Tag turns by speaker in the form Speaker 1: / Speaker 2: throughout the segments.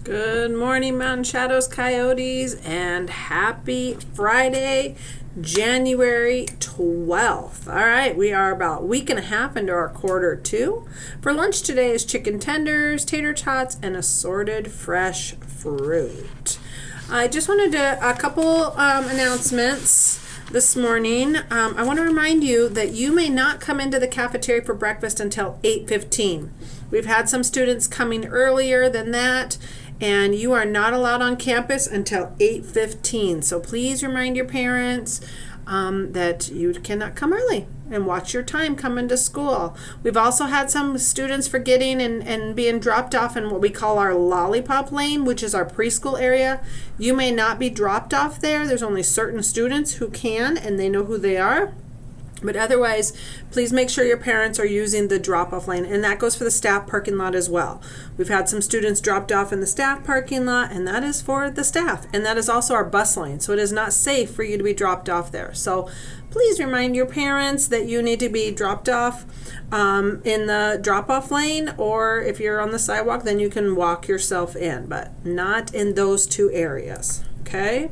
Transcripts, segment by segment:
Speaker 1: Good morning, Mountain Shadows Coyotes, and happy Friday, January 12th. All right, we are about a week and a half into our quarter two. For lunch today is chicken tenders, tater tots, and assorted fresh fruit. I just wanted a couple announcements this morning. I want to remind you that you may not come into the cafeteria for breakfast until 8:15. We've had some students coming earlier than that, and you are not allowed on campus until 8:15. So please remind your parents that you cannot come early and watch your time coming to school. We've also had some students forgetting and being dropped off in what we call our lollipop lane, which is our preschool area. You may not be dropped off there. There's only certain students who can, and they know who they are. But otherwise, please make sure your parents are using the drop-off lane, and that goes for the staff parking lot as well. We've had some students dropped off in the staff parking lot, and that is for the staff, and that is also our bus lane, so it is not safe for you to be dropped off there. So please remind your parents that you need to be dropped off in the drop-off lane, or if you're on the sidewalk, then you can walk yourself in, but not in those two areas, okay?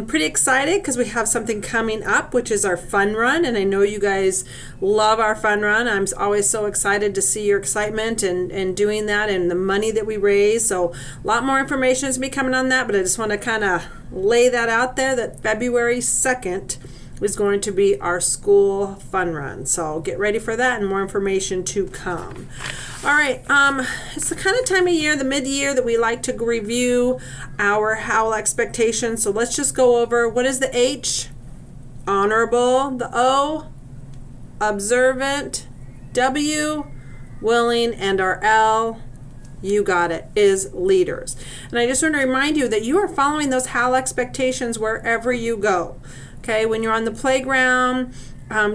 Speaker 1: Pretty excited because we have something coming up, which is our fun run, and I know you guys love our fun run. I'm always so excited to see your excitement and doing that and the money that we raise. So a lot more information is be coming on that, but I just want to kind of lay that out there that February 2nd is going to be our school fun run. So get ready for that and more information to come. All right, it's the kind of time of year, the mid-year, that we like to review our HOWL expectations. So let's just go over, what is the H? Honorable. The O? Observant. W? Willing. And our L? You got it, is leaders. And I just want to remind you that you are following those HOWL expectations wherever you go. Okay, when you're on the playground,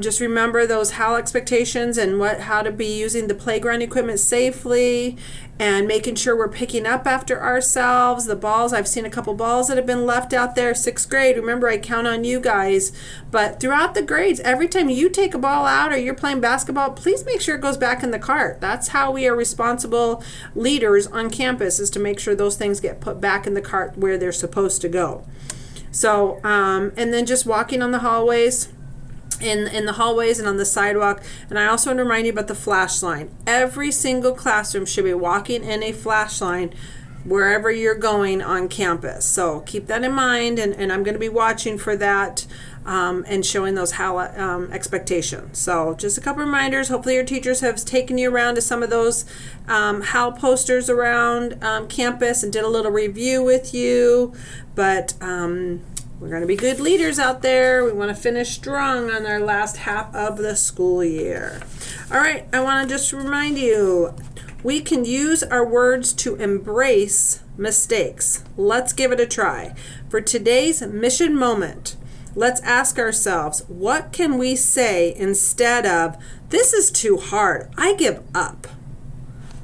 Speaker 1: just remember those HOWL expectations and how to be using the playground equipment safely and making sure we're picking up after ourselves. The balls, I've seen a couple balls that have been left out there. 6th grade, remember, I count on you guys. But throughout the grades, every time you take a ball out or you're playing basketball, please make sure it goes back in the cart. That's how we are responsible leaders on campus, is to make sure those things get put back in the cart where they're supposed to go. So, and then just walking on the hallways, in the hallways and on the sidewalk. And I also want to remind you about the flash line. Every single classroom should be walking in a flash line wherever you're going on campus. So keep that in mind, and I'm going to be watching for that and showing those HOWL expectations. So just a couple reminders. Hopefully your teachers have taken you around to some of those HOWL posters around campus and did a little review with you. But we're going to be good leaders out there. We want to finish strong on our last half of the school year. All right, I want to just remind you, we can use our words to embrace mistakes. Let's give it a try. For today's mission moment, let's ask ourselves, what can we say instead of, "This is too hard, I give up"?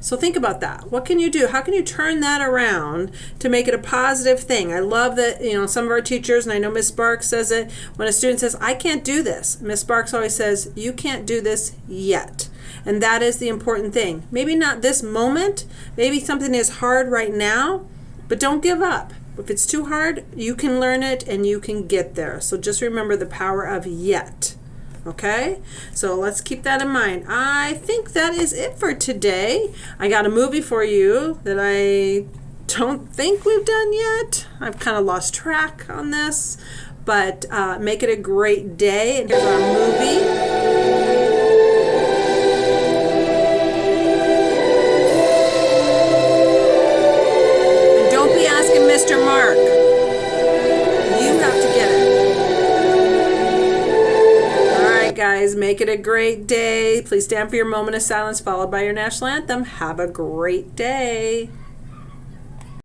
Speaker 1: So think about that. What can you do? How can you turn that around to make it a positive thing? I love that, some of our teachers, and I know Miss Sparks says it, when a student says, "I can't do this," Miss Sparks always says, "You can't do this yet." And that is the important thing. Maybe not this moment, maybe something is hard right now, but don't give up. If it's too hard, you can learn it and you can get there. So just remember the power of yet. Okay, so let's keep that in mind. I think that is it for today. I got a movie for you that I don't think we've done yet. I've kind of lost track on this, but make it a great day. And here's our movie. And don't be asking Mr. Mark. You have to get it. Guys, make it a great day. Please stand for your moment of silence followed by your national anthem. Have a great day.